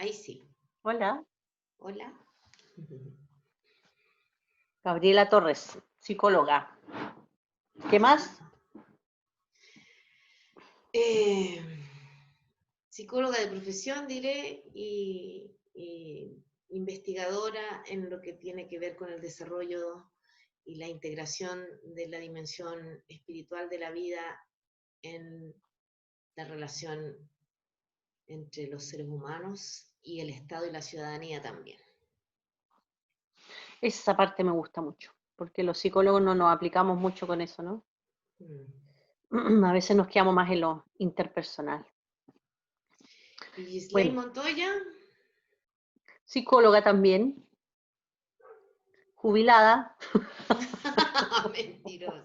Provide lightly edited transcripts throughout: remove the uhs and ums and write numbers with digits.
Ahí sí. Hola, Hola. Gabriela Torres, psicóloga. ¿Qué más? Eh, Psicóloga de profesión, diré, y investigadora en lo que tiene que ver con el desarrollo y la integración de la dimensión espiritual de la vida en la relación entre los seres humanos y el Estado y la ciudadanía también. Esa parte me gusta mucho, porque los psicólogos no nos aplicamos mucho con eso, ¿no? Mm. A veces nos quedamos más en lo interpersonal. ¿Y Gislaine Bueno, Montoya? psicóloga también, jubilada, Mentirosa.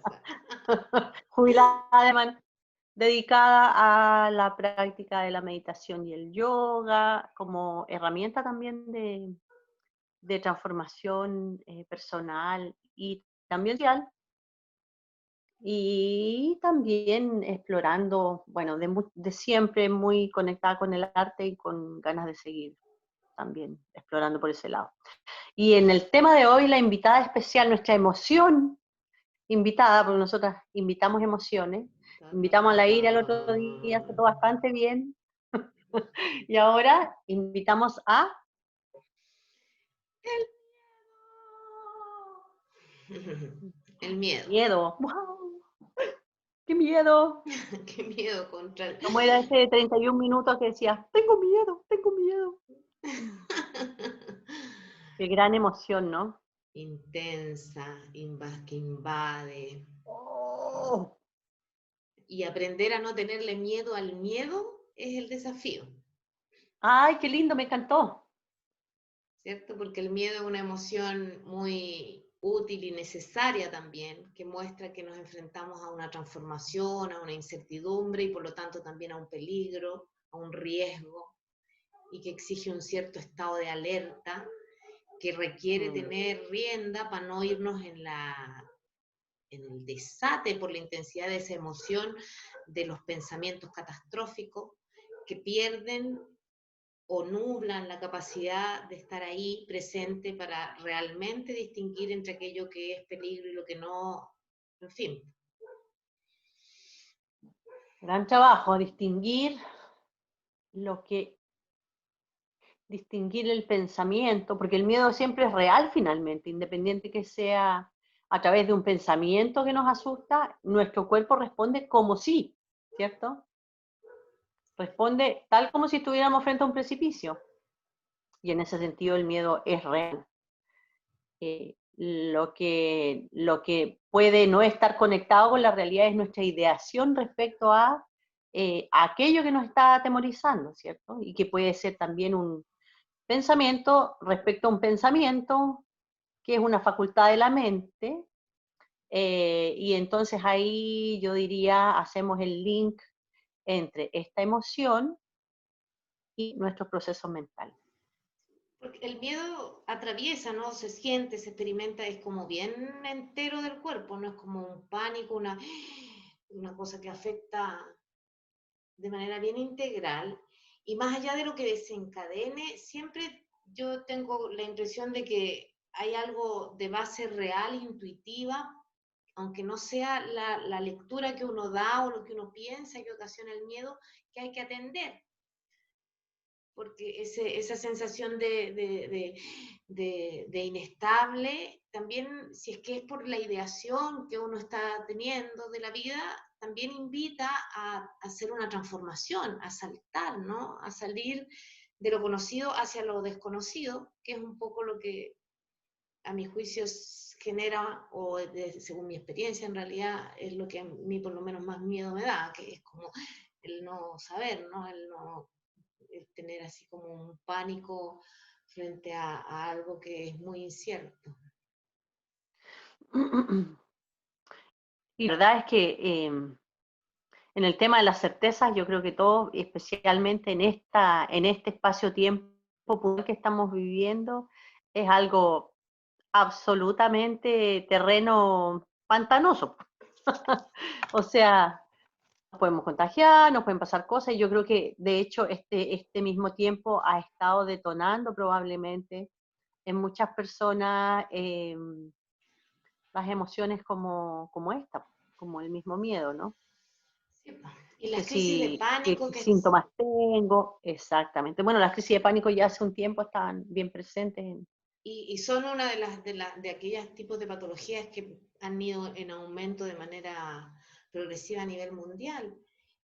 jubilada además, dedicada a la práctica de la meditación y el yoga como herramienta también de transformación personal y también social. Y también explorando, bueno, de siempre muy conectada con el arte y con ganas de seguir también explorando por ese lado. Y en el tema de hoy, la invitada especial, nuestra emoción invitada, porque nosotras invitamos emociones, Ta, ta, invitamos ta, a la ta. ira el otro día, se todo bastante bien, y ahora invitamos a El miedo. miedo. ¡Wow! ¡Qué miedo! Qué miedo contra el... Como era ese de 31 minutos que decía, tengo miedo, tengo miedo. Qué gran emoción, ¿no? Intensa, que invade. Oh, Y aprender a no tenerle miedo al miedo es el desafío, ay, qué lindo, me encantó. ¿cierto? Porque el miedo es una emoción muy útil y necesaria también, que muestra que nos enfrentamos a una transformación, a una incertidumbre y por lo tanto también a un peligro, a un riesgo, y que exige un cierto estado de alerta que requiere Mm. tener rienda para no irnos en el desate por la intensidad de esa emoción de los pensamientos catastróficos que pierden o nublan la capacidad de estar ahí presente para realmente distinguir entre aquello que es peligro y lo que no, en fin. Gran trabajo, lo que, distinguir el pensamiento, porque el miedo siempre es real finalmente, independiente que sea a través de un pensamiento que nos asusta, nuestro cuerpo responde como sí, ¿cierto? Responde tal como si estuviéramos frente a un precipicio. Y en ese sentido el miedo es real. Lo que puede no estar conectado con la realidad es nuestra ideación respecto a aquello que nos está atemorizando, ¿cierto? Y que puede ser también un pensamiento respecto a un pensamiento, que es una facultad de la mente, y entonces ahí yo diría, hacemos el link entre esta emoción y nuestros procesos mentales. Porque el miedo atraviesa, ¿no? Se siente, se experimenta, es como bien entero del cuerpo, no es como un pánico, una cosa que afecta de manera bien integral. Y más allá de lo que desencadene, siempre yo tengo la impresión de que hay algo de base real, intuitiva, aunque no sea la lectura que uno da o lo que uno piensa que ocasiona el miedo, que hay que atender porque esa sensación de inestable, también si es que es por la ideación que uno está teniendo de la vida, también invita a hacer una transformación, a saltar, ¿no? A salir de lo conocido hacia lo desconocido, que es un poco lo que a mi juicio genera, o según mi experiencia en realidad, es lo que a mí por lo menos más miedo me da, que es como el no saber, ¿no? El no tener así como un pánico frente a algo que es muy incierto. Y la verdad es que en el tema de las certezas, yo creo que todos, especialmente en este espacio-tiempo que estamos viviendo, es algo absolutamente terreno pantanoso. O sea, podemos contagiar, nos pueden pasar cosas, y yo creo que de hecho este mismo tiempo ha estado detonando probablemente en muchas personas las emociones como esta, como el mismo miedo, ¿no? Sí, po. Y las crisis de ¿Qué pánico síntomas tengo? Exactamente. Bueno, las crisis de pánico ya hace un tiempo estaban bien presentes. y son una de aquellos tipos de patologías que han ido en aumento de manera progresiva a nivel mundial.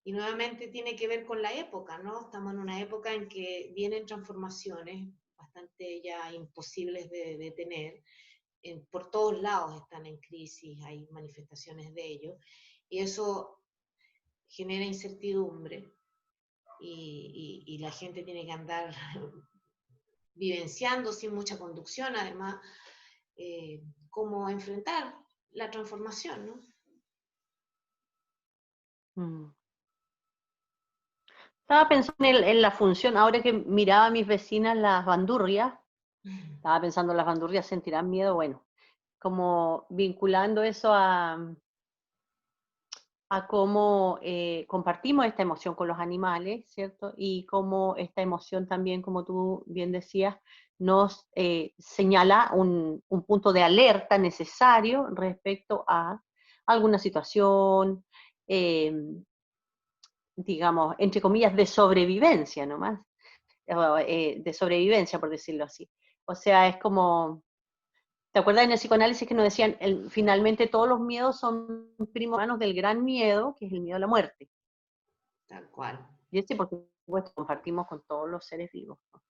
Y nuevamente tiene que ver con la época, ¿no? Estamos en una época en que vienen transformaciones bastante ya imposibles de detener. Por todos lados están en crisis, hay manifestaciones de ello. Y eso genera incertidumbre y la gente tiene que andar vivenciando sin mucha conducción, además, cómo enfrentar la transformación, ¿no? Mm. Estaba pensando en la función, ahora que miraba a mis vecinas las bandurrias, estaba pensando, las bandurrias sentirán miedo, bueno, como vinculando eso a cómo compartimos esta emoción con los animales, ¿cierto? Y cómo esta emoción también, como tú bien decías, nos señala un punto de alerta necesario respecto a alguna situación, eh, digamos, entre comillas, de sobrevivencia nomás, de sobrevivencia, por decirlo así. O sea, es como, ¿te acuerdas en el psicoanálisis que nos decían, finalmente todos los miedos son primos hermanos del gran miedo, que es el miedo a la muerte? Tal cual. Y este, por supuesto, compartimos con todos los seres vivos, ¿no?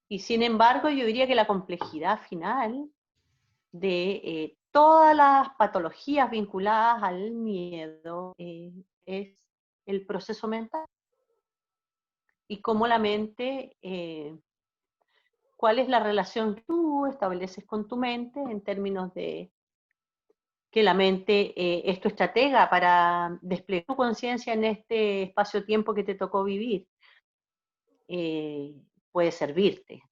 Y sin embargo, yo diría que la complejidad final de todas las patologías vinculadas al miedo es el proceso mental. Y cómo la mente, cuál es la relación que tú estableces con tu mente en términos de que la mente es tu estratega para desplegar tu conciencia en este espacio-tiempo que te tocó vivir. Puede servirte.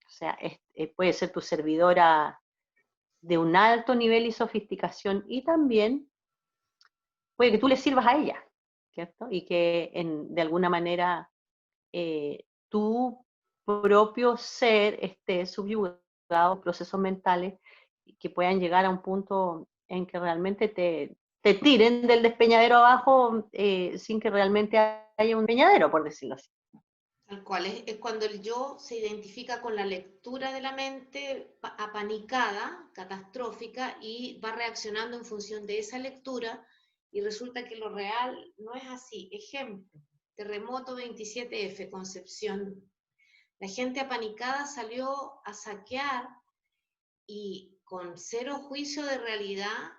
O sea, puede ser tu servidora de un alto nivel y sofisticación, y también puede que tú le sirvas a ella, ¿cierto? Y que de alguna manera tu propio ser esté subyugado a procesos mentales que puedan llegar a un punto en que realmente te tiren del despeñadero abajo sin que realmente haya un despeñadero, por decirlo así. Tal cual, es cuando el yo se identifica con la lectura de la mente apanicada, catastrófica, y va reaccionando en función de esa lectura, y resulta que lo real no es así. Ejemplo, terremoto 27F, Concepción. La gente apanicada salió a saquear y con cero juicio de realidad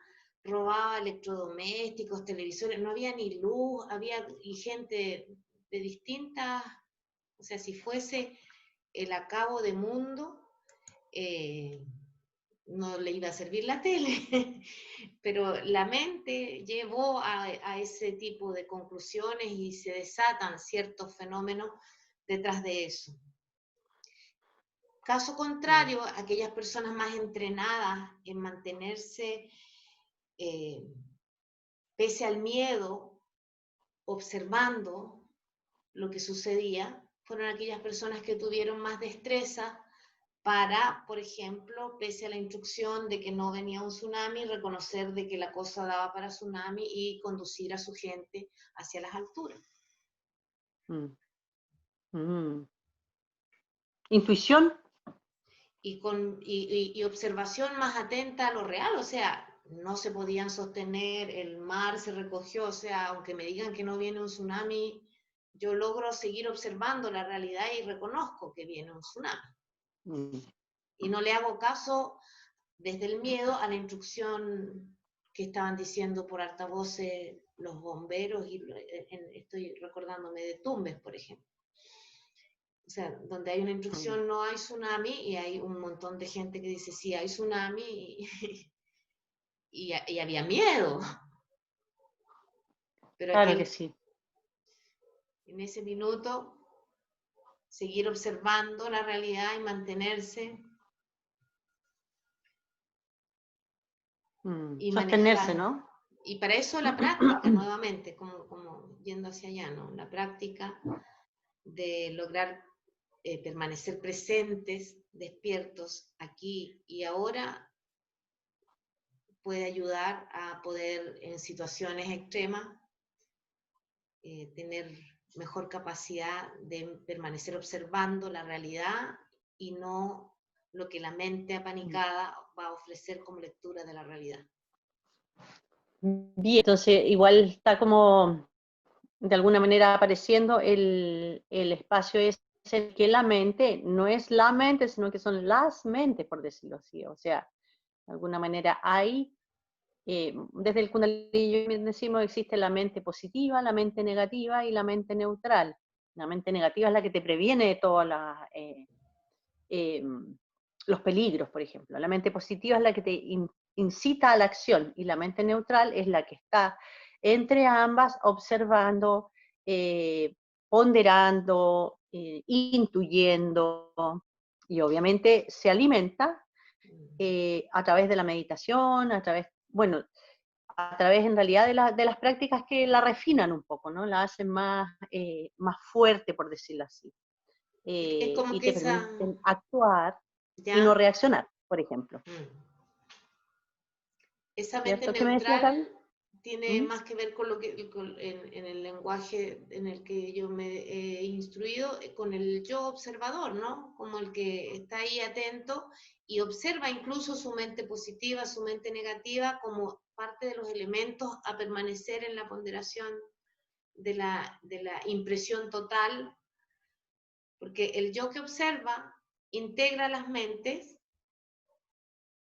robaba electrodomésticos, televisores, no había ni luz, había y gente de distintas, o sea, si fuese el acabo de mundo, eh, no le iba a servir la tele, pero la mente llevó a ese tipo de conclusiones y se desatan ciertos fenómenos detrás de eso. Caso contrario, aquellas personas más entrenadas en mantenerse pese al miedo, observando lo que sucedía, fueron aquellas personas que tuvieron más destreza para, por ejemplo, pese a la instrucción de que no venía un tsunami, reconocer de que la cosa daba para tsunami y conducir a su gente hacia las alturas. Mm. Mm. Intuición. Y observación más atenta a lo real, o sea, no se podían sostener, el mar se recogió, o sea, aunque me digan que no viene un tsunami, yo logro seguir observando la realidad y reconozco que viene un tsunami. Mm. Y no le hago caso desde el miedo a la instrucción que estaban diciendo por altavoces los bomberos, y estoy recordándome de Tumbes, por ejemplo. O sea, donde hay una instrucción no hay tsunami, y hay un montón de gente que dice sí hay tsunami, y había miedo. Pero Claro que sí. en ese minuto, seguir observando la realidad y mantenerse y Sostenerse, manejar. ¿no? Y para eso la práctica, nuevamente, como yendo hacia allá, ¿no? La práctica de lograr permanecer presentes, despiertos aquí y ahora, puede ayudar a poder, en situaciones extremas, tener mejor capacidad de permanecer observando la realidad y no lo que la mente apanicada va a ofrecer como lectura de la realidad. Bien, entonces igual está como de alguna manera apareciendo el espacio es el que la mente, no es la mente, sino que son las mentes, por decirlo así. O sea, de alguna manera hay, desde el Kundalini decimos, existe la mente positiva, la mente negativa y la mente neutral. La mente negativa es la que te previene de todos los peligros, por ejemplo. La mente positiva es la que te incita a la acción y la mente neutral es la que está entre ambas observando, ponderando, intuyendo y obviamente se alimenta a través de la meditación, a través, bueno, a través en realidad de las prácticas que la refinan un poco, ¿no? La hacen más fuerte, por decirlo así. Es como Y que te esa, permiten actuar y no ya, reaccionar, por ejemplo. esa mente ¿Cierto? ¿Qué me decías, neutral Gaby? tiene ¿Mm? más que ver con lo que en el lenguaje en el que yo me he instruido, con el yo observador, ¿no? Como el que está ahí atento y observa incluso su mente positiva, su mente negativa, como parte de los elementos a permanecer en la ponderación de la impresión total, porque el yo que observa integra las mentes,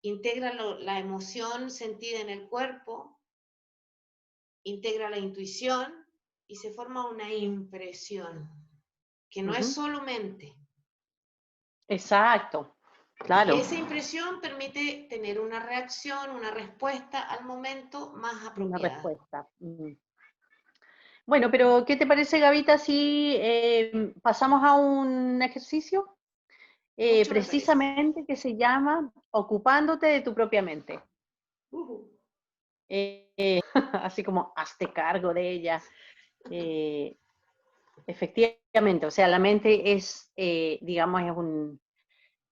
integra la emoción sentida en el cuerpo, integra la intuición y se forma una impresión, que no es Ujú. solo mente. Exacto, Y claro, esa impresión permite tener una reacción, una respuesta al momento más una apropiada. respuesta. Bueno, pero ¿qué te parece, Gavita, si pasamos a un ejercicio Mucho me parece. precisamente que se llama Ocupándote de tu propia mente? Uh-huh. Así como hazte cargo de ella. Eh, Efectivamente, o sea, la mente es, digamos,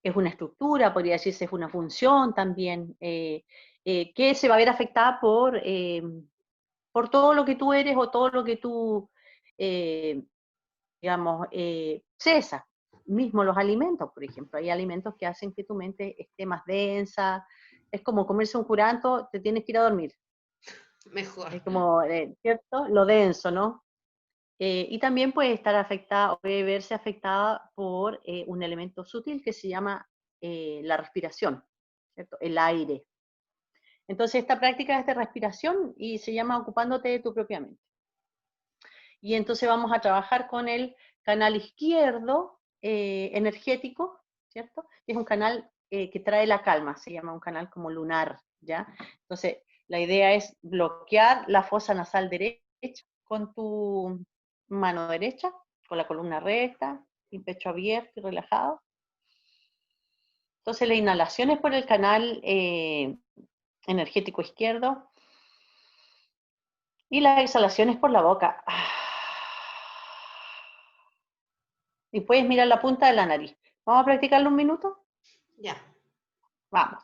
es una estructura, podría decirse, es una función también, que se va a ver afectada por todo lo que tú eres o todo lo que tú, eh, digamos, cesas. Mismo los alimentos, por ejemplo, hay alimentos que hacen que tu mente esté más densa, es como comerse un curanto, te tienes que ir a dormir, Mejor. es como, ¿cierto? Lo denso, ¿no? Y también puede estar afectada o puede verse afectada por un elemento sutil que se llama la respiración, ¿cierto? El aire. Entonces, esta práctica es de respiración y se llama ocupándote de tu propia mente. Y entonces vamos a trabajar con el canal izquierdo energético, ¿cierto? Que es un canal que trae la calma, se llama un canal como lunar, ¿ya? Entonces, la idea es bloquear la fosa nasal derecha con tu mano derecha, con la columna recta, y pecho abierto y relajado. Entonces, la inhalación es por el canal energético izquierdo y la exhalación es por la boca. Y puedes mirar la punta de la nariz. ¿Vamos a practicarlo un minuto? Ya. Vamos.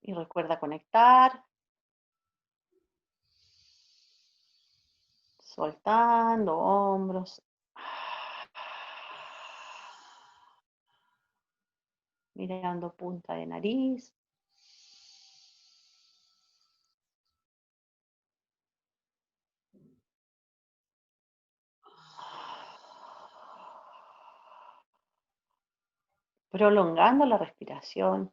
Y recuerda conectar, soltando hombros, mirando punta de nariz. Prolongando la respiración.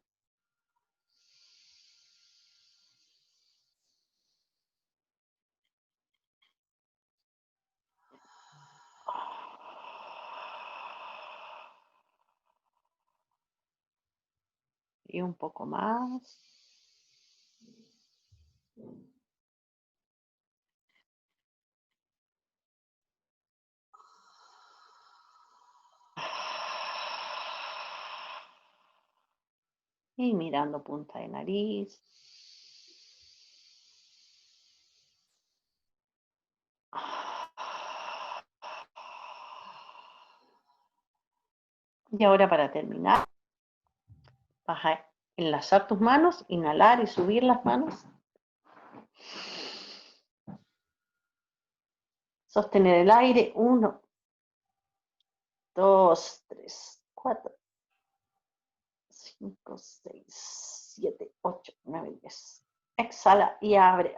Y un poco más. Y mirando punta de nariz. Y ahora para terminar, vas a enlazar tus manos, inhalar y subir las manos. Sostener el aire, 1, 2, 3, 4, 5, 6, 7, 8, 9, 10. Exhala y abre.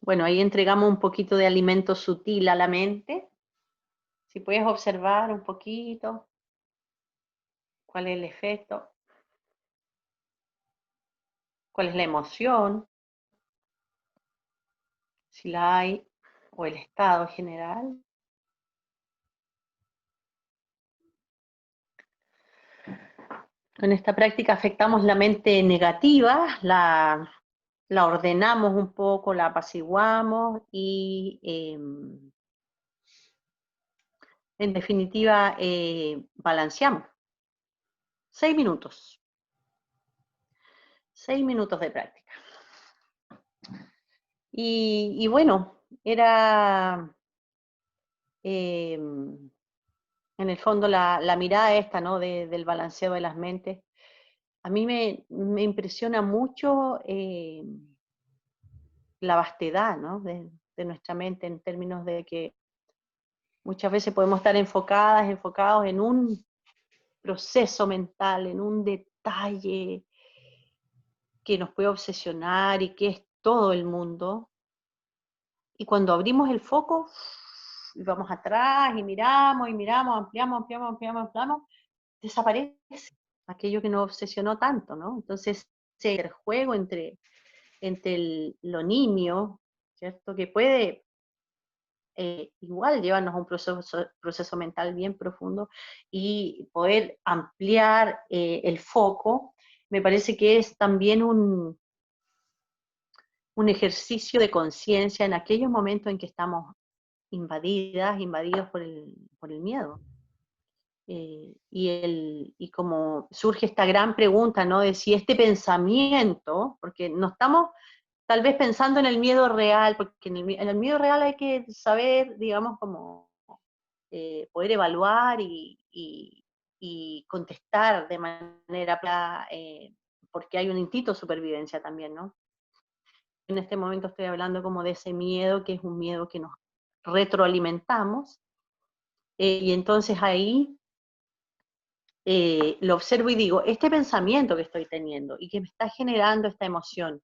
Bueno, ahí entregamos un poquito de alimento sutil a la mente. Si puedes observar un poquito cuál es el efecto, cuál es la emoción, si la hay, o el estado general. Con esta práctica afectamos la mente negativa, la ordenamos un poco, la apaciguamos y en definitiva balanceamos. 6 minutos. 6 minutos de práctica. Y bueno, era en el fondo la mirada esta, ¿no? Del balanceo de las mentes. A mí me impresiona mucho la vastedad, ¿no? de nuestra mente en términos de que muchas veces podemos estar enfocados en un proceso mental, en un detalle que nos puede obsesionar y que es todo el mundo. Y cuando abrimos el foco, y vamos atrás y miramos, ampliamos, desaparece aquello que nos obsesionó tanto, ¿no? Entonces, el juego entre lo nimio, ¿cierto? Que puede igual llevarnos a un proceso mental bien profundo y poder ampliar el foco, me parece que es también un ejercicio de conciencia en aquellos momentos en que estamos invadidos por el miedo. Y como surge esta gran pregunta, ¿no? De si este pensamiento, porque no estamos tal vez pensando en el miedo real, porque en el miedo real hay que saber, digamos, como poder evaluar y contestar de manera, porque hay un instinto de supervivencia también, ¿no? En este momento estoy hablando como de ese miedo, que es un miedo que nos retroalimentamos, y entonces ahí lo observo y digo, este pensamiento que estoy teniendo y que me está generando esta emoción,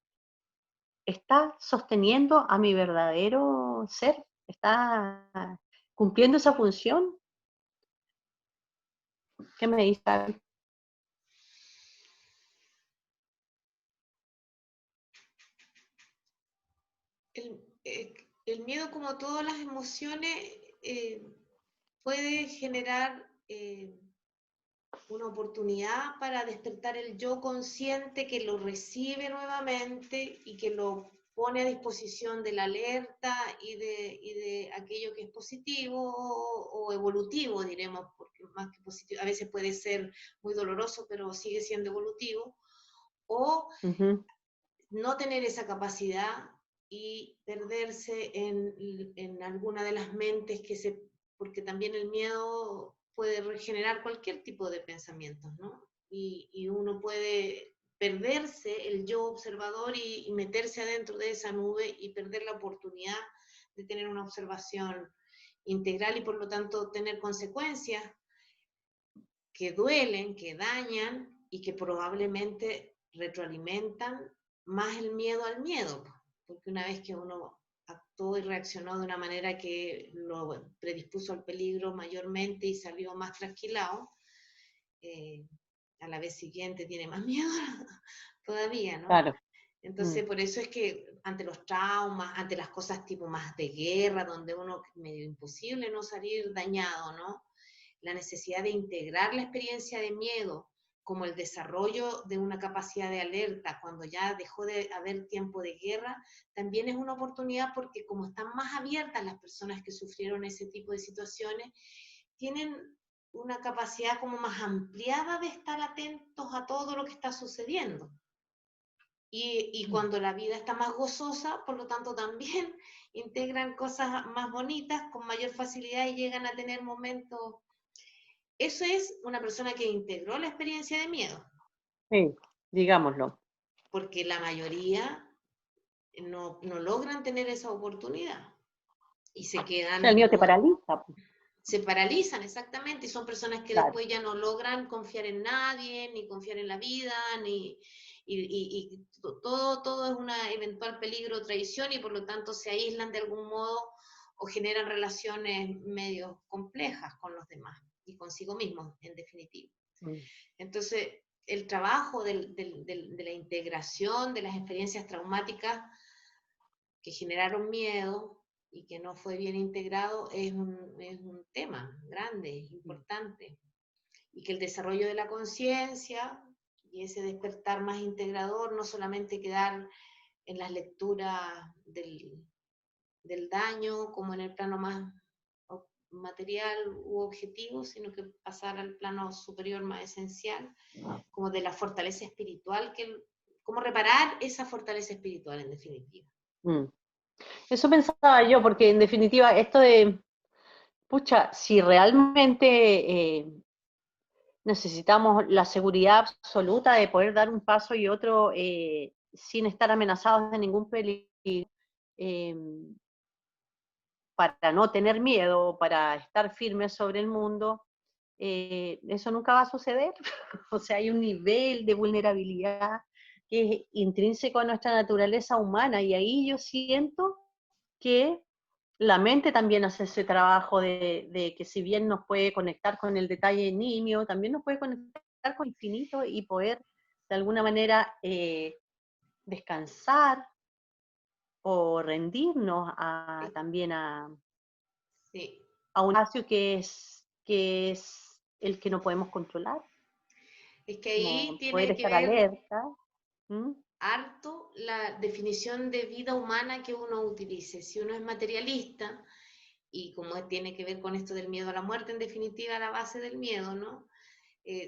¿está sosteniendo a mi verdadero ser? ¿Está cumpliendo esa función? ¿Qué me dice? El miedo, como todas las emociones, puede generar una oportunidad para despertar el yo consciente que lo recibe nuevamente y que lo pone a disposición de la alerta y de aquello que es positivo o evolutivo, diremos, porque más que positivo, a veces puede ser muy doloroso, pero sigue siendo evolutivo, o no tener esa capacidad y perderse en alguna de las mentes porque también el miedo puede generar cualquier tipo de pensamientos, ¿no? Y uno puede perderse el yo observador y meterse adentro de esa nube y perder la oportunidad de tener una observación integral y por lo tanto tener consecuencias que duelen, que dañan y que probablemente retroalimentan más el miedo al miedo, porque una vez que uno actuó y reaccionó de una manera que lo predispuso al peligro mayormente y salió más trasquilado, a la vez siguiente tiene más miedo todavía, ¿no? Claro. Entonces, por eso es que ante los traumas, ante las cosas tipo más de guerra, donde uno medio imposible no salir dañado, ¿no? La necesidad de integrar la experiencia de miedo como el desarrollo de una capacidad de alerta cuando ya dejó de haber tiempo de guerra, también es una oportunidad porque como están más abiertas las personas que sufrieron ese tipo de situaciones, tienen una capacidad como más ampliada de estar atentos a todo lo que está sucediendo. Y cuando la vida está más gozosa, por lo tanto también integran cosas más bonitas con mayor facilidad y llegan a tener momentos. Eso es una persona que integró la experiencia de miedo, Sí, digámoslo. porque la mayoría no logran tener esa oportunidad y se O sea, el quedan miedo te como, paraliza, pues, se paralizan exactamente y son personas que claro. después ya no logran confiar en nadie, ni confiar en la vida, ni, y todo es una eventual peligro o traición y por lo tanto se aíslan de algún modo o generan relaciones medio complejas con los demás y consigo mismos, en definitiva. Mm. Entonces, el trabajo de la integración de las experiencias traumáticas que generaron miedo y que no fue bien integrado es un tema grande, importante. Y que el desarrollo de la conciencia y ese despertar más integrador, no solamente quedar en las lecturas del daño como en el plano más material u objetivo, sino que pasar al plano superior más esencial, como de la fortaleza espiritual, cómo reparar esa fortaleza espiritual en definitiva. Mm. Eso pensaba yo, porque en definitiva esto de, pucha, si realmente necesitamos la seguridad absoluta de poder dar un paso y otro sin estar amenazados de ningún peligro, eh, para no tener miedo, para estar firmes sobre el mundo, eso nunca va a suceder. O sea, hay un nivel de vulnerabilidad que es intrínseco a nuestra naturaleza humana y ahí yo siento que la mente también hace ese trabajo de que si bien nos puede conectar con el detalle nimio, también nos puede conectar con el infinito y poder de alguna manera descansar o rendirnos también Sí, a un espacio que es el que no podemos controlar, es que ahí como poder tiene que estar ver alerta. ¿Mm? harto la definición de vida humana que uno utilice. Si uno es materialista, y como tiene que ver con esto del miedo a la muerte, en definitiva, la base del miedo, ¿no?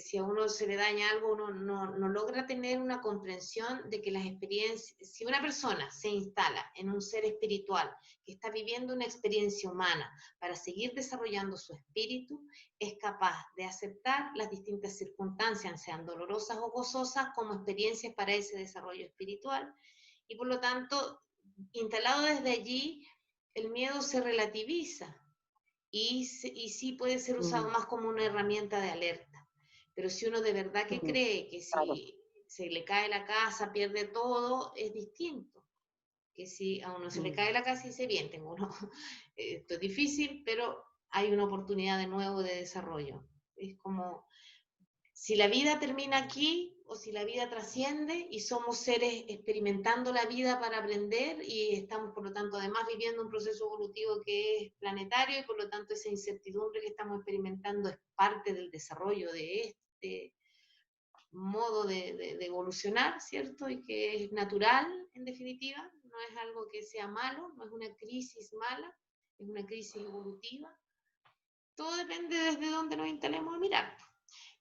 Si a uno se le daña algo, uno no logra tener una comprensión de que las experiencias, si una persona se instala en un ser espiritual que está viviendo una experiencia humana para seguir desarrollando su espíritu, es capaz de aceptar las distintas circunstancias, sean dolorosas o gozosas, como experiencias para ese desarrollo espiritual, y por lo tanto, instalado desde allí, el miedo se relativiza y sí puede ser usado Mm, más como una herramienta de alerta. Pero si uno de verdad que mm, cree que claro. si se le cae la casa, pierde todo, es distinto. Que si a uno se le Mm, cae la casa y dice, bien, tengo uno, esto es difícil, pero hay una oportunidad de nuevo de desarrollo. Es como si la vida termina aquí o si la vida trasciende y somos seres experimentando la vida para aprender y estamos por lo tanto además viviendo un proceso evolutivo que es planetario y por lo tanto esa incertidumbre que estamos experimentando es parte del desarrollo de este modo de evolucionar, ¿cierto? Y que es natural en definitiva, no es algo que sea malo, no es una crisis mala, es una crisis evolutiva. Todo depende desde dónde nos instalemos a mirar.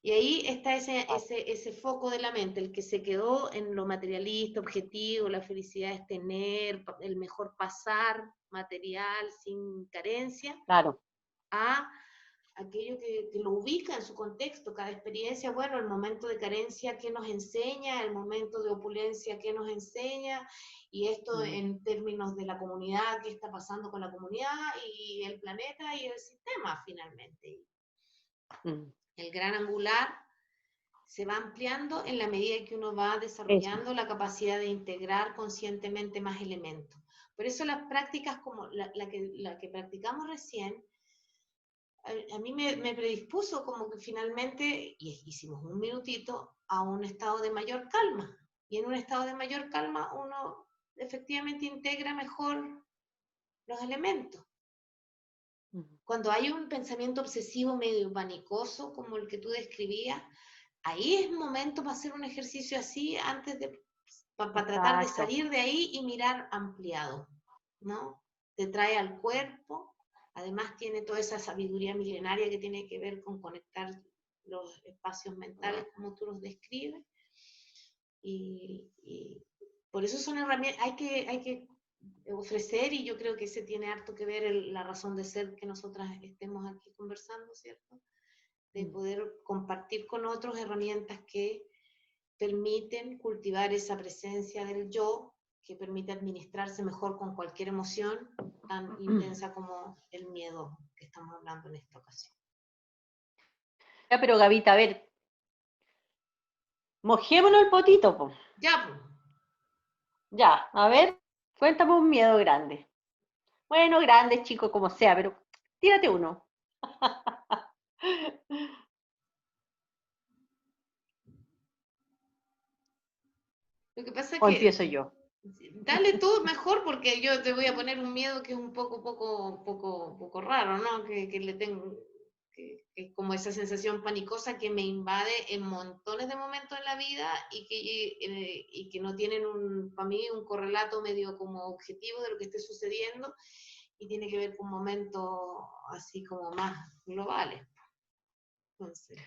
Y ahí está claro. ese foco de la mente, el que se quedó en lo materialista, objetivo, la felicidad es tener el mejor pasar material sin carencia, Claro. a aquello que lo ubica en su contexto, cada experiencia, bueno, el momento de carencia que nos enseña, el momento de opulencia que nos enseña, y esto Mm, en términos de la comunidad, qué está pasando con la comunidad y el planeta y el sistema finalmente. mm. El gran angular se va ampliando en la medida que uno va Eso. desarrollando la capacidad de integrar conscientemente más elementos. Por eso las prácticas como la que practicamos recién, a mí me predispuso como que finalmente, y hicimos un minutito, a un estado de mayor calma. Y en un estado de mayor calma uno efectivamente integra mejor los elementos. Cuando hay un pensamiento obsesivo medio panicoso, como el que tú describías, ahí es momento para hacer un ejercicio así antes de, para tratar de Exacto. salir de ahí y mirar ampliado, ¿no? Te trae al cuerpo, además tiene toda esa sabiduría milenaria que tiene que ver con conectar los espacios mentales como tú los describes, y por eso son herramientas, hay que ofrecer, y yo creo que ese tiene harto que ver la razón de ser que nosotras estemos aquí conversando, ¿cierto? De poder compartir con otros herramientas que permiten cultivar esa presencia del yo, que permite administrarse mejor con cualquier emoción tan intensa como el miedo que estamos hablando en esta ocasión. Ya, pero Gavita, a ver, mojémonos el potito, po. Ya, pues. Ya, a ver, cuéntame un miedo grande. Bueno, grande, chico, como sea, pero tírate uno. Lo que pasa es O que empiezo yo. dale tú mejor, porque yo te voy a poner un miedo que es un poco raro, ¿no? Que le tengo, que es como esa sensación panicosa que me invade en montones de momentos en la vida, y que no tienen para mí un correlato medio como objetivo de lo que esté sucediendo, y tiene que ver con momentos así como más globales. Entonces,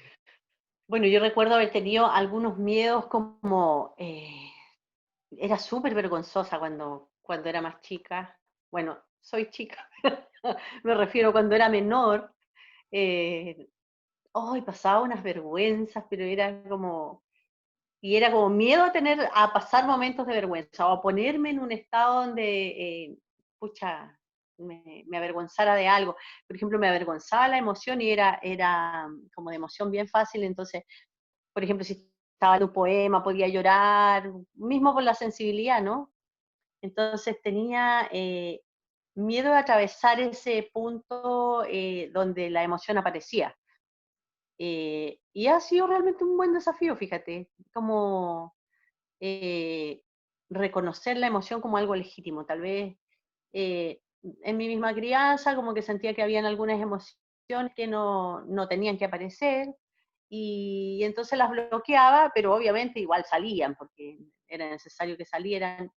Bueno, yo recuerdo haber tenido algunos miedos como, era súper vergonzosa cuando era más chica. Bueno, soy chica, me refiero cuando era menor. Eh, Ay, pasaba unas vergüenzas, pero era como miedo a pasar momentos de vergüenza, o a ponerme en un estado donde, pucha, me avergonzara de algo. Por ejemplo, me avergonzaba la emoción y era como de emoción bien fácil. Entonces, por ejemplo, si estaba en un poema, podía llorar, mismo por la sensibilidad, ¿no? Entonces tenía miedo de atravesar ese punto donde la emoción aparecía. Y ha sido realmente un buen desafío, fíjate, como eh, reconocer la emoción como algo legítimo. Tal vez en mi misma crianza como que sentía que habían algunas emociones que no tenían que aparecer, y entonces las bloqueaba, pero obviamente igual salían porque era necesario que salieran.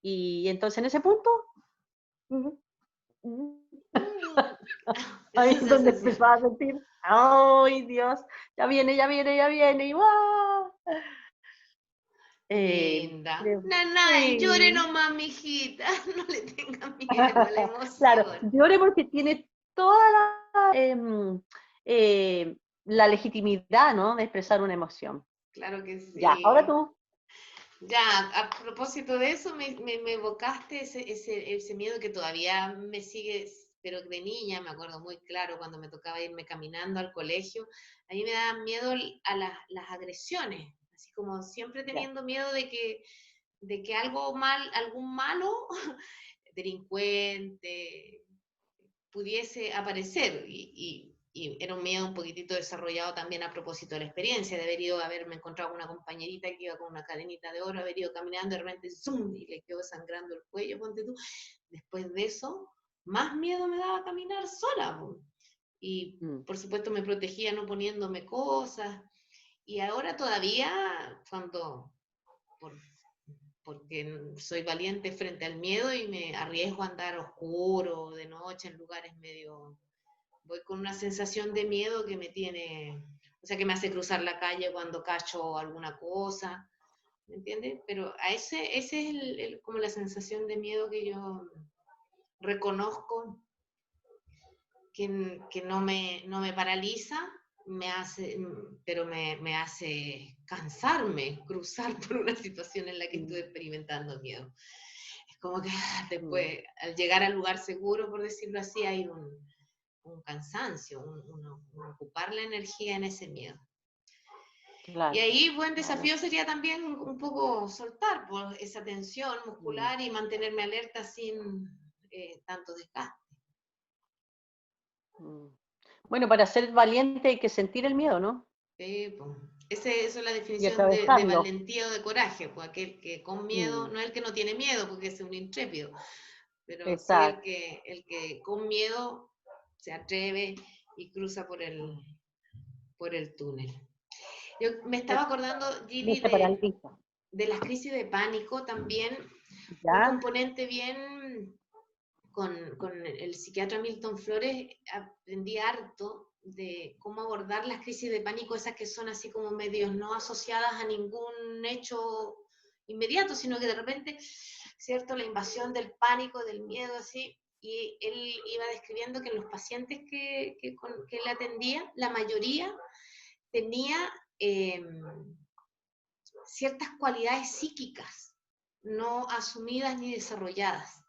Y entonces en ese punto, ahí esa es donde sensación. empezaba a sentir, ¡ay Dios! Ya viene, ya viene, ya viene, y ¡guau! Linda. Creo, Nana, y llore sí. nomás, mijita. No le tenga miedo a la Claro, emoción. llore porque tiene toda la legitimidad, ¿no? De expresar una emoción. Claro que Ya, ahora sí. tú. Ya, a propósito de eso, me evocaste ese miedo que todavía me sigue, pero de niña me acuerdo muy claro cuando me tocaba irme caminando al colegio. A mí me daban miedo a las agresiones, así como siempre Ya. teniendo miedo de que algún malo, delincuente, pudiese aparecer, y era un miedo un poquitito desarrollado también a propósito de la experiencia, de haberme encontrado con una compañerita que iba con una cadenita de oro, haber ido caminando, de repente ¡zum! Y le quedó sangrando el cuello, ponte tú. Después de eso, más miedo me daba caminar sola, po. Y Mm. por supuesto me protegía no poniéndome cosas, y ahora todavía, por porque soy valiente frente al miedo y me arriesgo a andar oscuro, de noche, en lugares medio... Voy con una sensación de miedo que me tiene, o sea, que me hace cruzar la calle cuando cacho alguna cosa, ¿me entiendes? Pero ese es como la sensación de miedo que yo reconozco, que no me paraliza, pero me hace cansarme, cruzar por una situación en la que estoy Mm. experimentando miedo. Es como que Mm. después, al llegar al lugar seguro, por decirlo así, hay un cansancio, un ocupar la energía en ese miedo. Y Claro, ahí buen claro. desafío sería también un poco soltar pues, esa tensión Mm. muscular y mantenerme alerta sin tanto desgaste. Mm. Bueno, para ser valiente hay que sentir el miedo, ¿no? Sí, pues. Esa es la y definición de atravesarlo. valentía o de coraje, pues aquel que con miedo, Mm, no el que no tiene miedo, porque es un intrépido, pero sí exacto. el que con miedo se atreve y cruza por el túnel. Yo me estaba acordando, No Gili, se paraliza. de las crisis de pánico también, un ¿Ya? componente bien con el psiquiatra Milton Flores aprendí harto de cómo abordar las crisis de pánico, esas que son así como medios no asociadas a ningún hecho inmediato, sino que de repente, ¿cierto? La invasión del pánico, del miedo, así. Y él iba describiendo que los pacientes que él atendía, la mayoría tenía eh, ciertas cualidades psíquicas no asumidas ni desarrolladas.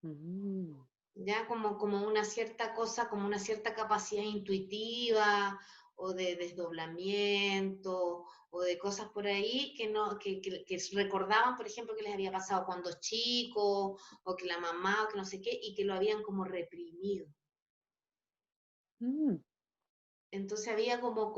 Mm, Ya como una cierta cosa, como una cierta capacidad intuitiva o de desdoblamiento o de cosas por ahí que, no, que recordaban, por ejemplo, que les había pasado cuando chicos o que la mamá o que no sé qué y que lo habían como reprimido. mm, Entonces había como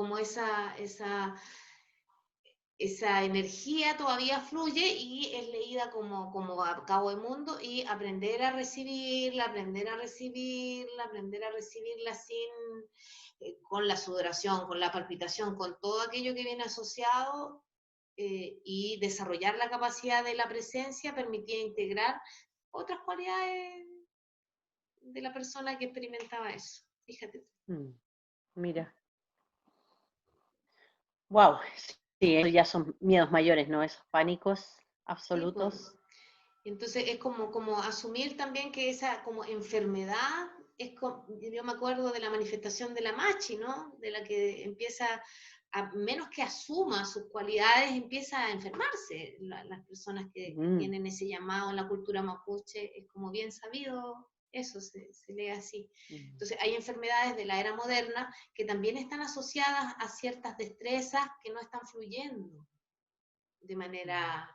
esa energía todavía fluye y es leída como a cabo de mundo y aprender a recibirla, aprender a recibirla sin, con la sudoración, con la palpitación, con todo aquello que viene asociado y desarrollar la capacidad de la presencia permitía integrar otras cualidades de la persona que experimentaba eso. Fíjate. mm. Mira, wow, sí, eso ya son miedos mayores, ¿no? Esos pánicos Sí, pues. absolutos. Entonces es como asumir también que esa como enfermedad yo me acuerdo de la manifestación de la Machi, ¿no? De la que empieza, a menos que asuma sus cualidades, empieza a enfermarse. Las personas que Mm, tienen ese llamado en la cultura mapuche, es como bien sabido, eso se lee así. mm, Entonces hay enfermedades de la era moderna que también están asociadas a ciertas destrezas que no están fluyendo de mm. manera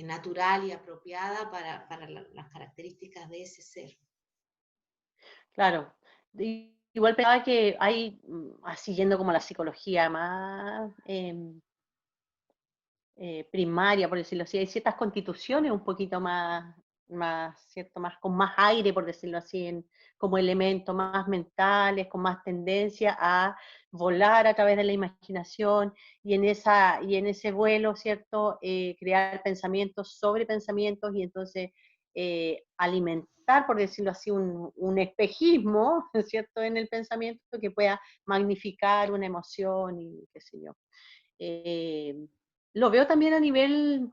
natural y apropiada para las características de ese ser. Claro. Igual pensaba que hay, siguiendo como la psicología más primaria, por decirlo así, hay ciertas constituciones un poquito más, ¿cierto? Más, con más aire, por decirlo así, como elementos más mentales, con más tendencia a volar a través de la imaginación y en ese vuelo, ¿cierto? Crear pensamientos sobre pensamientos y entonces alimentar, por decirlo así, un espejismo, ¿cierto? En el pensamiento que pueda magnificar una emoción y qué sé yo. Eh, lo veo también a nivel,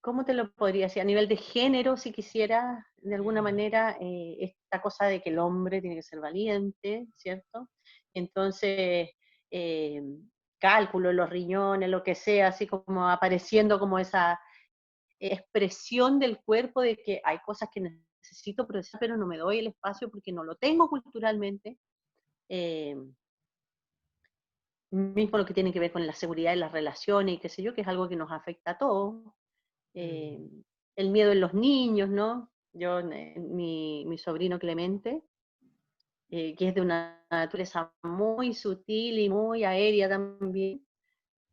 ¿cómo te lo podría decir? A nivel de género, si quisiera, de alguna manera, esta cosa de que el hombre tiene que ser valiente, ¿cierto? Entonces, eh, cálculo, los riñones, lo que sea, así como apareciendo como esa expresión del cuerpo de que hay cosas que necesito procesar, pero no me doy el espacio porque no lo tengo culturalmente. Eh, Mismo lo que tiene que ver con la seguridad de las relaciones y qué sé yo, que es algo que nos afecta a todos. Eh, el miedo en los niños, ¿no? Mi sobrino Clemente, que es de una naturaleza muy sutil y muy aérea también,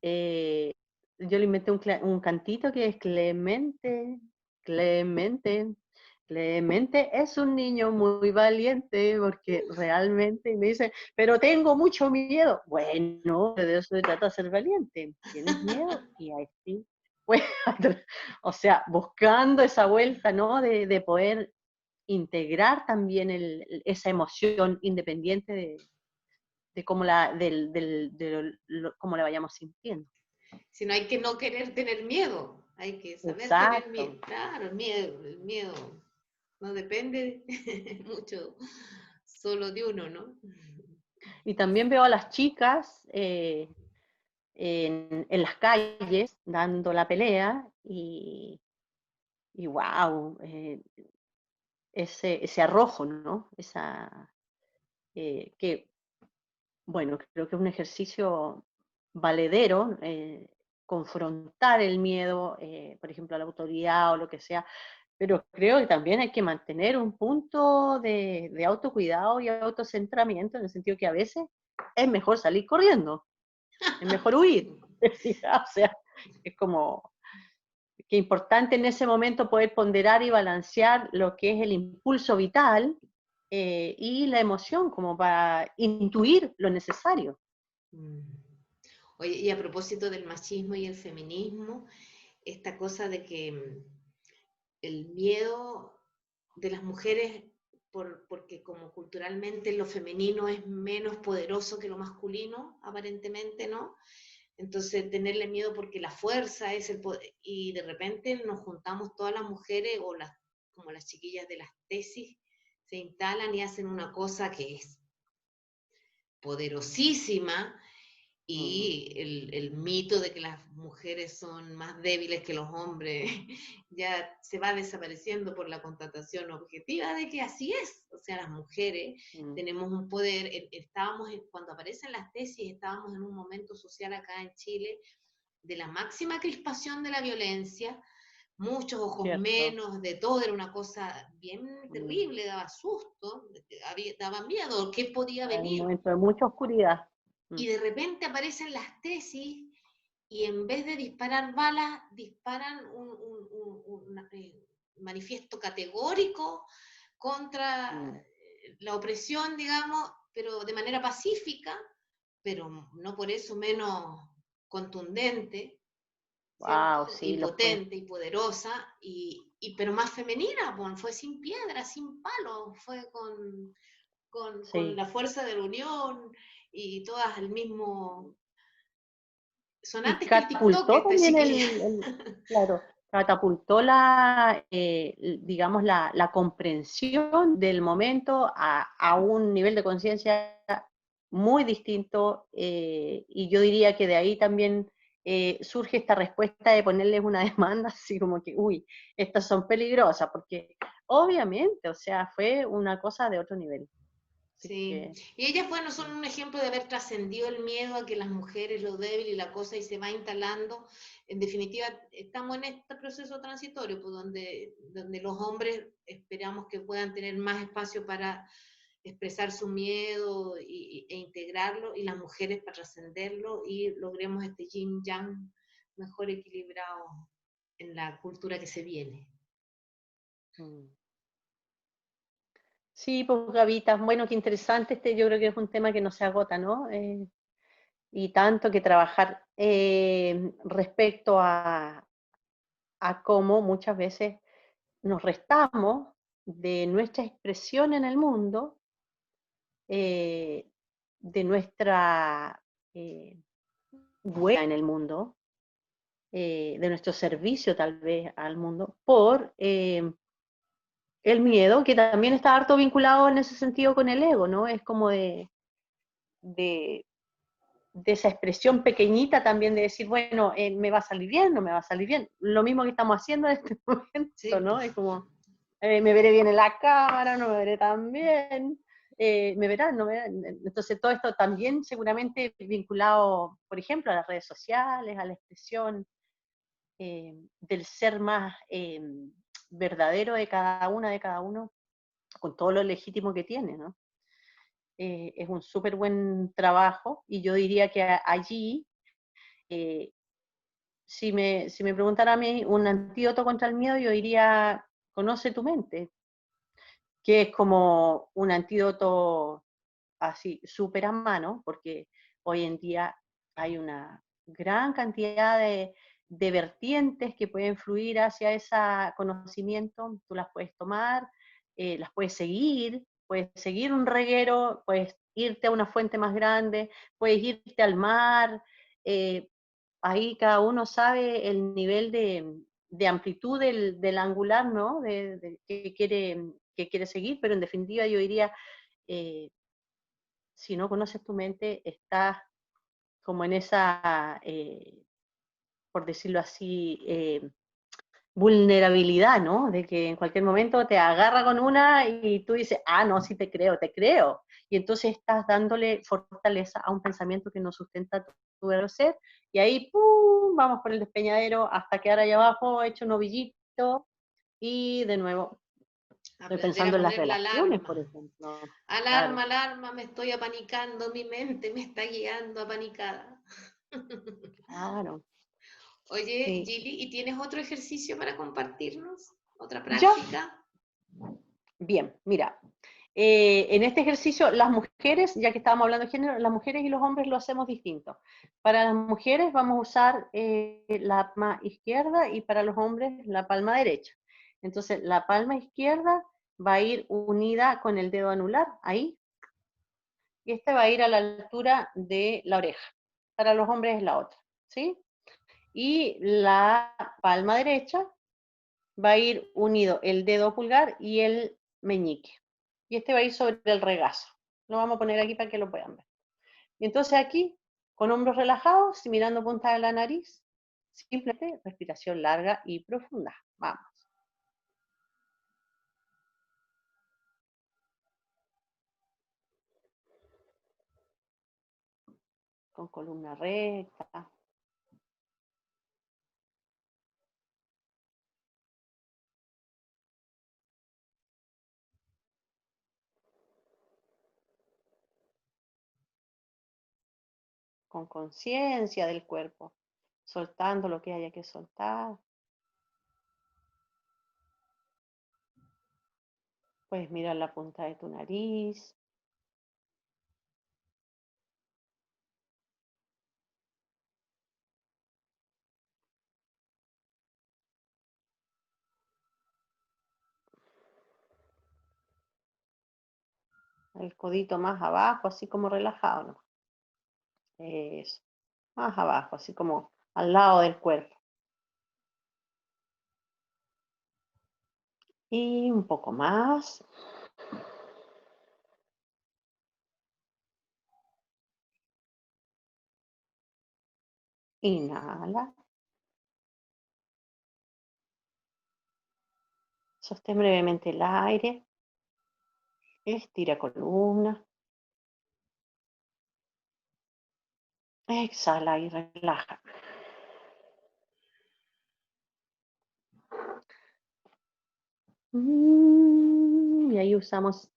eh, yo le inventé un cantito que es Clemente, Clemente, Clemente es un niño muy valiente porque realmente y me dice, pero tengo mucho miedo. Bueno, de eso se trata ser valiente. ¿Tienes miedo? Y ahí sí. Pues, o sea, buscando esa vuelta, ¿no? De poder integrar también esa emoción independiente de cómo cómo la vayamos sintiendo. Si no hay que no querer tener miedo, hay que saber tener miedo. Exacto. Claro, el miedo no depende mucho solo de uno, ¿no? Y también veo a las chicas en las calles dando la pelea y wow, ese arrojo, ¿no? Que, bueno, creo que es un ejercicio valedero, confrontar el miedo, por ejemplo, a la autoridad o lo que sea, pero creo que también hay que mantener un punto de autocuidado y autocentramiento, en el sentido que a veces es mejor salir corriendo. es mejor huir. O sea, es como que importante en ese momento poder ponderar y balancear lo que es el impulso vital y la emoción, como para intuir lo necesario. Mm. Oye, y a propósito del machismo y el feminismo, esta cosa de que el miedo de las mujeres, porque como culturalmente lo femenino es menos poderoso que lo masculino, aparentemente, ¿no? Entonces, tenerle miedo porque la fuerza es el poder, y de repente nos juntamos todas las mujeres, o las, como las chiquillas de las tesis, se instalan y hacen una cosa que es poderosísima, Mm, y el mito de que las mujeres son más débiles que los hombres ya se va desapareciendo por la constatación objetiva de que así es. O sea, las mujeres mm, tenemos un poder. Cuando aparecen las tesis, estábamos en un momento social acá en Chile de la máxima crispación de la violencia, muchos ojos cierto. menos, de todo, era una cosa bien Mm, terrible, daba susto, daba miedo, ¿qué podía hay un venir? momento de mucha oscuridad. Mm, Y de repente aparecen las tesis, y en vez de disparar balas, disparan un manifiesto categórico contra mm. la opresión, digamos, pero de manera pacífica, pero no por eso menos contundente, Wow, ¿cierto? Y sí, lo fue. potente y poderosa, pero más femenina, pues, fue sin piedra, sin palo, fue con Sí. la fuerza de la unión, y todas al mismo. Son Y antes que el TikTok catapultó esta también chiquilla. claro, catapultó digamos, la comprensión del momento a un nivel de conciencia muy distinto, y yo diría que de ahí también surge esta respuesta de ponerles una demanda, así como que, uy, estas son peligrosas, porque obviamente, o sea, fue una cosa de otro nivel. Así Sí, que, y ellas, bueno, son un ejemplo de haber trascendido el miedo a que las mujeres, lo débil y la cosa, y se va instalando. En definitiva, estamos en este proceso transitorio, pues, donde los hombres esperamos que puedan tener más espacio para expresar su miedo e integrarlo, y las mujeres para trascenderlo, y logremos este yin yang mejor equilibrado en la cultura que se viene. mm. Sí, pues Gavita, bueno, qué interesante yo creo que es un tema que no se agota, ¿no? Y tanto que trabajar respecto a cómo muchas veces nos restamos de nuestra expresión en el mundo, eh, de nuestra huella en el mundo, de nuestro servicio tal vez al mundo, por el miedo, que también está harto vinculado en ese sentido con el ego, ¿no? Es como de, de esa expresión pequeñita también de decir, bueno, me va a salir bien, no me va a salir bien. Lo mismo que estamos haciendo en este momento, Sí, ¿no? pues. Es como, me veré bien en la cámara, no me veré tan bien, me verán, no me verán. Entonces todo esto también seguramente vinculado, por ejemplo, a las redes sociales, a la expresión del ser más verdadero de cada una, de cada uno, con todo lo legítimo que tiene, ¿no? Es un súper buen trabajo y yo diría que allí, eh, si me preguntara a mí un antídoto contra el miedo, yo diría, conoce tu mente, que es como un antídoto así súper a mano, porque hoy en día hay una gran cantidad de vertientes que pueden fluir hacia ese conocimiento, tú las puedes tomar, las puedes seguir un reguero, puedes irte a una fuente más grande, puedes irte al mar, eh, ahí cada uno sabe el nivel de amplitud del angular, ¿no? Que quiere seguir, pero en definitiva yo diría, eh, si no conoces tu mente, estás como en esa, por decirlo así, vulnerabilidad, ¿no? De que en cualquier momento te agarra con una y tú dices, ah, no, sí te creo, te creo. Y entonces estás dándole fortaleza a un pensamiento que no sustenta tu verdadero ser. Y ahí, ¡pum!, vamos por el despeñadero hasta quedar ahí abajo, hecho un ovillito. Y de nuevo, estoy Aprender a pensando en las poner la relaciones, alarma. por ejemplo. Alarma, Claro. alarma, me estoy apanicando, mi mente me está guiando apanicada. Claro. Oye, Sí. Gili, ¿y tienes otro ejercicio para compartirnos? ¿Otra Yo, práctica? bien, mira, en este ejercicio las mujeres, ya que estábamos hablando de género, las mujeres y los hombres lo hacemos distinto. Para las mujeres vamos a usar la palma izquierda y para los hombres la palma derecha. Entonces, la palma izquierda va a ir unida con el dedo anular, ahí, y este va a ir a la altura de la oreja. Para los hombres es la otra, ¿sí? Y la palma derecha va a ir unido el dedo pulgar y el meñique. Y este va a ir sobre el regazo. Lo vamos a poner aquí para que lo puedan ver. Y entonces aquí, con hombros relajados y mirando punta de la nariz, simplemente respiración larga y profunda. Vamos. Con columna recta. Con conciencia del cuerpo. Soltando lo que haya que soltar. Puedes mirar la punta de tu nariz. El codito más abajo, así como relajado, ¿no? Eso. Más abajo, así como al lado del cuerpo. Y un poco más. Inhala. Sostén brevemente el aire. Estira columna. Exhala y relaja. Y ahí usamos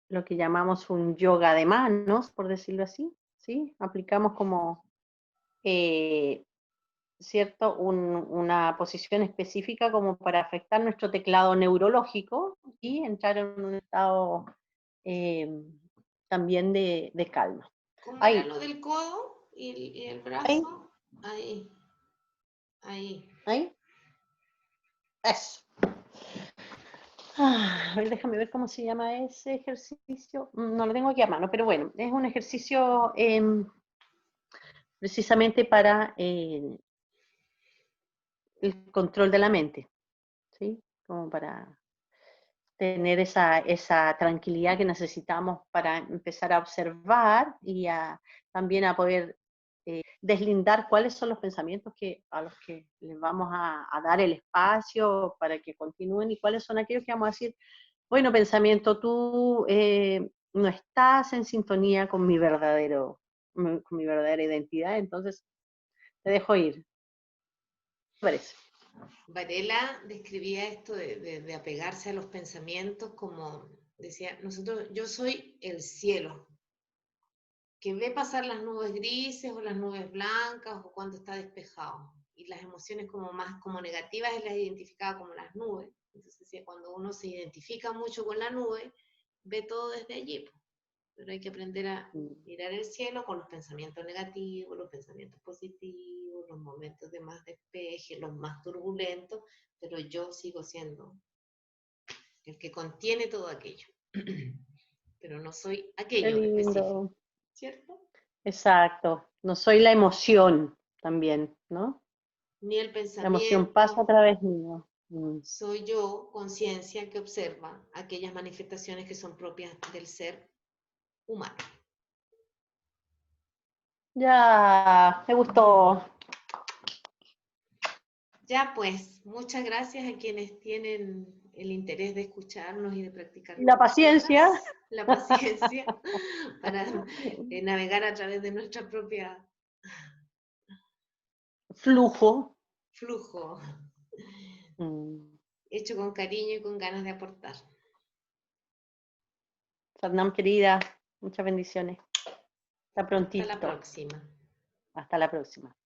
lo que llamamos un yoga de manos, por decirlo así, ¿sí? Aplicamos como, ¿cierto? Una posición específica como para afectar nuestro teclado neurológico y entrar en un estado eh, también de calma. ¿Cómo era Ahí, lo del codo y el ahí, brazo? Ahí, ahí. ahí, eso. A ver, déjame ver cómo se llama ese ejercicio. No lo tengo aquí a mano, pero bueno, es un ejercicio precisamente para el control de la mente, ¿sí? Como para tener esa tranquilidad que necesitamos para empezar a observar y también a poder deslindar cuáles son los pensamientos a los que les vamos a dar el espacio para que continúen y cuáles son aquellos que vamos a decir, bueno, pensamiento, tú no estás en sintonía con con mi verdadera identidad, entonces te dejo ir. ¿Qué parece? Varela describía esto de apegarse a los pensamientos como decía, yo soy el cielo, que ve pasar las nubes grises o las nubes blancas o cuando está despejado. Y las emociones como más como negativas él las identificaba como las nubes. Entonces decía, cuando uno se identifica mucho con la nube, ve todo desde allí. Pero hay que aprender a mirar el cielo con los pensamientos negativos, los pensamientos positivos, los momentos de más despeje, los más turbulentos, pero yo sigo siendo el que contiene todo aquello. Pero no soy Qué aquello específico, lindo. ¿cierto? Exacto. No soy la emoción también, ¿no? Ni el La emoción pasa a pensamiento, través mío. soy yo, conciencia que observa aquellas manifestaciones que son propias del ser humano. Ya, me gustó. Ya pues, muchas gracias a quienes tienen el interés de escucharnos y de practicar La con paciencia. nosotras, la paciencia para navegar a través de nuestra propia Flujo. flujo, Mm. hecho con cariño y con ganas de aportar. Fernán, querida, muchas bendiciones. Hasta Hasta la prontito. próxima. Hasta la próxima.